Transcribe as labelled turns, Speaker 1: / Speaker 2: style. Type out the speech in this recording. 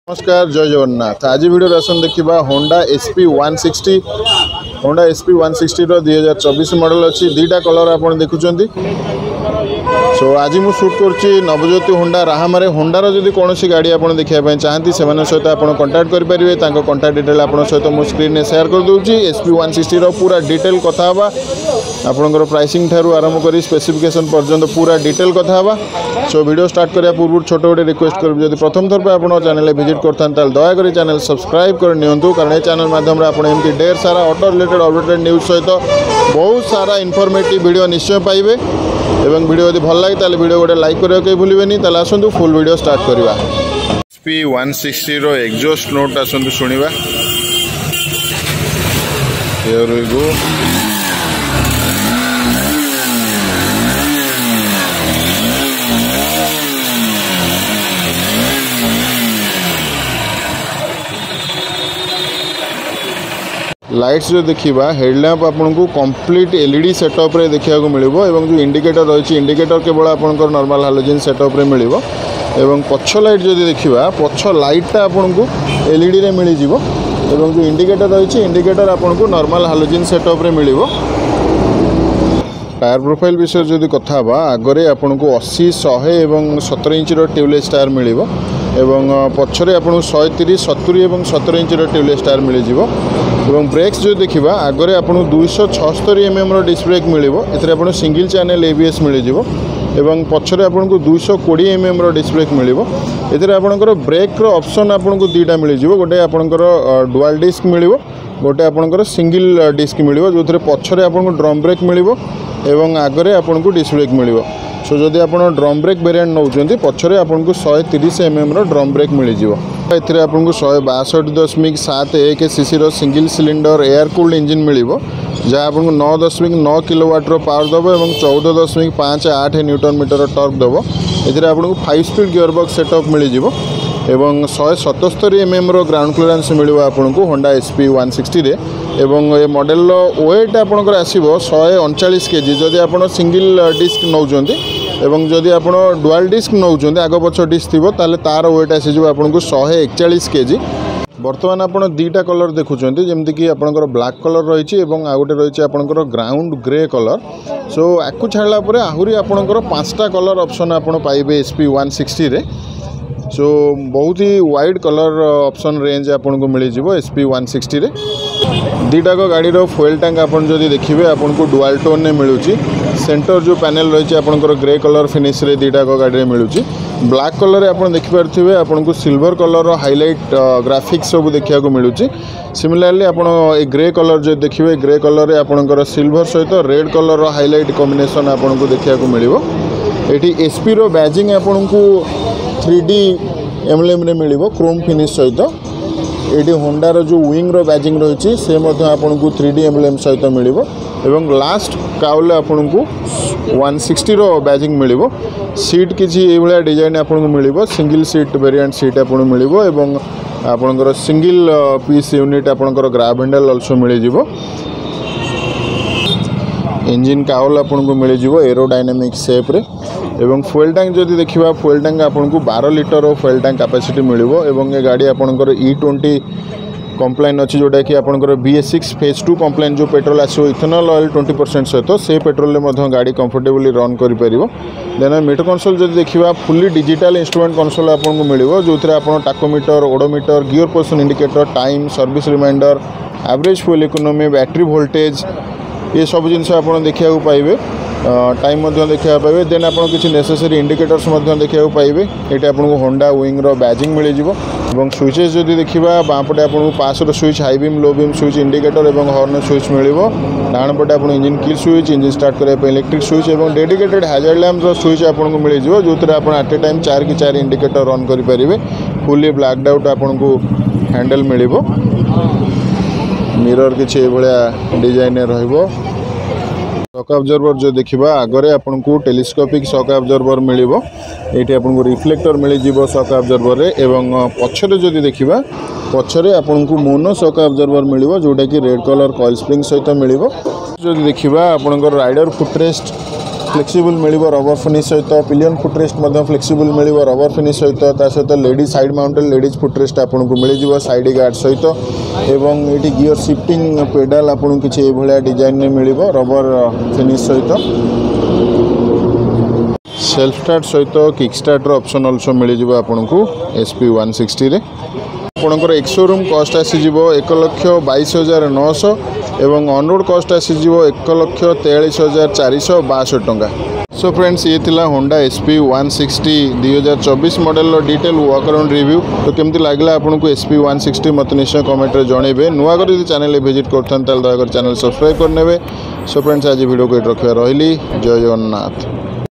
Speaker 1: नमस्कार जय जगन्नाथ। आज वीडियो आसन देखा होंडा SP 160 रो 2024 मॉडल अच्छी दीटा कलर आप देखुं। सो आज मुझे शूट कर नवज्योति होंडा राहामारे होंडार जदि कौन गाड़ी आप देखा चाहती से सहित आप कंटाक्ट करेंगे। कंटाक्ट डिटेल आप सहित मो स्क्रीन में शेयर कर दूँगी। SP 160 रो पूरा डिटेल कथा आपंकर प्राइसिंग ठारू आरंभ कर स्पेसिफिकेशन पर्यंत पूरा डिटेल कथा। सो वीडियो स्टार्ट करने पूर्व छोट गोटे रिक्वेस्ट करी जब प्रथम थर पर आप चैनल विजिट करता दयाकोरी चैनल सब्सक्राइब कर नियंतु, कारण ये चैनल माध्यम एमती ढेर सारा ऑटो रिलेटेड अपडेटेड न्यूज सहित बहुत सारा इनफॉर्मेटिव वीडियो निश्चय पाइबे। एवं वीडियो यदि भल लगे ताले वीडियो गोटे लाइक करियो के भूलिबेनी। ताले आसंतु फुल वीडियो स्टार्ट करवा। SP 160 रो एग्जॉस्ट नोट आसंतु सुनिबा। Here we go. लाइट्स जो देखा हेडलैम्प आपन को कंप्लीट LED सेटअप रे देखा मिलिबो। एवं जो इंडिकेटर रही इंडिकेटर केवल आपनकर नॉर्मल हालोजन सेटअप रे मिलिबो। एवं पछ लाइट जो देखा पछ लाइटटा आपन को LED रे मिल जिवो। एवं जो इंडिकेटर रही इंडिकेटर आपन को नॉर्मल हालोजन सेटअप रे मिलिबो। टायर प्रोफाइल विषय जदि कथा आगरे आपन को 80 100 एवं 17 इंच ट्यूबलेस टायर मिलिबो। एवं पछरे आपन 130 70 एवं 17 इंच ट्यूबलेस टायर मिल जिवो। एवं ब्रेक्स जो देखा आगरे आपन 276 mm रो डिस्क ब्रेक मिलिबो। एथरे आपन सिंगल चैनल ABS मिल जिवो। एवं पछरे आपन को 220 mm रो डिस्क ब्रेक मिलिबो। एथरे आपनकर ब्रेक रो ऑप्शन आपन को दीटा मिल जिवो। गोटे आपनकर डुअल डिस्क मिलिबो, गोटे आपनकर सिंगल डिस्क मिलिबो, जोथरे पछरे आपन को ड्रम ब्रेक मिलिबो एवं आगरे आपन को डिस्क ब्रेक मिलिबो। सो जदि आपन ड्रम ब्रेक वेरिएंट नौचंती पछरे आपन को 130 mm रो ड्रम ब्रेक मिल जिवो। एथिरे आपन को 162.71 cc रो single cylinder air cooled engine मिलिबो, जहाँ आपन को 9.9 किलोवाट रो पावर दबो एवं 14.58 न्यूटन मीटर टॉर्क दबो। एथिरे आपन को 5 स्पीड गियर बॉक्स सेटअप मिल जिवो। एवं 177 mm रो ग्राउंड क्लियरेंस मिलिबो आपन को होंडा SP 160 रे। एवं ये मॉडल रो वेट आपनकर आसीबो 139 kg जदि आपन सिंगल डिस्क नौचंती। एवं जदि आप डुअल डिस्क नौचंती आग पछ डिस्क थी ताले तार वेट आसीजो आपन को 141 kg। बर्तमान आपन दीटा कलर देखुचंती, जेमति कि आपनकर ब्लैक कलर रही एवं आ गोटे रही आपनकर ग्राउंड ग्रे कलर। सो आकु छाड़ला परे आहुरी आपनकर 5टा कलर ऑप्शन आपन पाइबे SP 160 रे। सो बहुत ही वाइड कलर ऑप्शन रेंज आपन को मिल जिवो SP 160 रे। दीटा को गाड़ी रो फ्यूल टैंक आपन जदि देखिबे आपन को डुअल टोन ने मिलुची। सेंटर जो पैनल रही आपनकर ग्रे कलर फिनिश रे दीटा को गाड़ी रे मिलुची। ब्लैक कलर रे आपन देखि पारथिबे आपन को सिल्वर कलर रो हाइलाइट ग्राफिक्स सब देखिया को मिलुची। सिमिलरली आपन ए ग्रे कलर जो देखिबे ग्रे कलर रे आपनकर सिल्वर सहित रेड कलर रो हाइलाइट कॉम्बिनेशन आपन को देखिया को मिलिबो। एठी SP रो बैजिंग आपन को 3D एम्ब्लेम रे मिलिबो क्रोम फिनिश सहित। एटी होंडा रो जो विंग रो बैजिंग रही से आपन को 3D एम्ब्लेम सहित मिलिबो। एवं लास्ट काउल आपन को 160 रो बैजिंग मिलिबो। सीट किछि ए भलिया डिजाइन आपन को मिलिबो। सिंगल सीट वेरिएंट सीट आपन मिलिबो एवं आपनकर सिंगल पीस यूनिट आपनकर ग्रैब हैंडल आल्सो मिल जिवो। इंजन काउल आपन को मिल जिवो एरोडायनामिक शेप रे। एवं फ्यूल टैंक जदि देखिबा फ्यूल टैंक आपन को 12 लीटर रो फ्यूल टैंक कैपेसिटी मिलिबो। एवं ये गाड़ी आपनकर E20 कंप्लाइन अच्छी जोटा कि आपनकर BS6 फेज 2 कंप्लाइन जो पेट्रोल आसो इथेनॉल ऑयल 20% सहित से पेट्रोल में गाड़ी कंफर्टेबली रन कर पारिबो। देन मीटर कंसोल जदि देखिबा फुल्ली डिजिटल इंस्ट्रूमेंट कंसोल आपन को मिलिबो, जोथरे आपन tachometer odometer gear position indicator time service reminder average fuel economy battery voltage ये सब जिनस आपन देखिया को पाइबे। टाइम देखा पाइबे। देन आप किसी नेसेसरी इंडिकेटर्स देखा पाइबे। ये आपको होंडा विंग रो बैजिंग मिल जिवो। एवं स्विचेस जदि देखा बाँपटे आपको पास रो switch high beam low beam switch indicator एवं हॉर्न स्विच मिल। डाण पटे आप engine kill switch engine start करने इलेक्ट्रिक स्विच एवं डेडिकेटेड हैजर्ड लैम्प रो स्विच आपको मिल जिवो, जो आप एट ए टाइम 4 की 4 इंडिकेटर रन करेंगे। फुली ब्लैक्ड आउट आपको हैंडल मिल। मिरर किसी भाया डिजाइन रहिबो। शॉक ऑब्जर्वर जो देखा आगरे आपन को टेलीस्कोपिक शॉक ऑब्जर्वर मिलिबो। एठी आपन को रिफ्लेक्टर मिल जिवो शॉक ऑब्जर्वर रे। एवं पछरे जदि देखिबा पछरे आपन को मोनो शॉक ऑब्जर्वर मिलिबो, जोटा कि रेड कलर कॉइल स्प्रिंग सहित मिलिबो। जदि देखिबा आपन को राइडर फुटरेस्ट फ्लेक्सिबल मिलिबो रबर फिनिश सहित पिलियन फुटरेस्ट मध्य फ्लेक्सिबल मिलिबो रबर फिनिश सहित ता सहित ladies side mounted ladies footrest आपको मिल जाव साइड गार्ड सहित एवं ये गियर शिफ्टिंग पेडाल आपको किसी भाया डिजाइन में मिल रबर फिनिश सहित सेल्फ स्टार्ट सहित किक स्टार्टर ऑप्शन ऑल्सो मिल जाव आपको SP 160 रे आपणकर एक्सोरूम कॉस्ट आसीजिवो 1,22,900 एवं ऑनरोड कॉस्ट आसीजिवो 1,43,462 टंका। सो फ्रेंड्स ये थिला Honda SP 160 2024 model detail walk around review. तो केमती लागला आपको SP 160 मत निश्चय कमेंट रे जणेबे। नुआ कर चैनल विजिट करथन ताल दया कर चैनल सब्सक्राइब करनेबे। सो फ्रेंड्स आज वीडियो को रखिया रहिली। जय जगन्नाथ।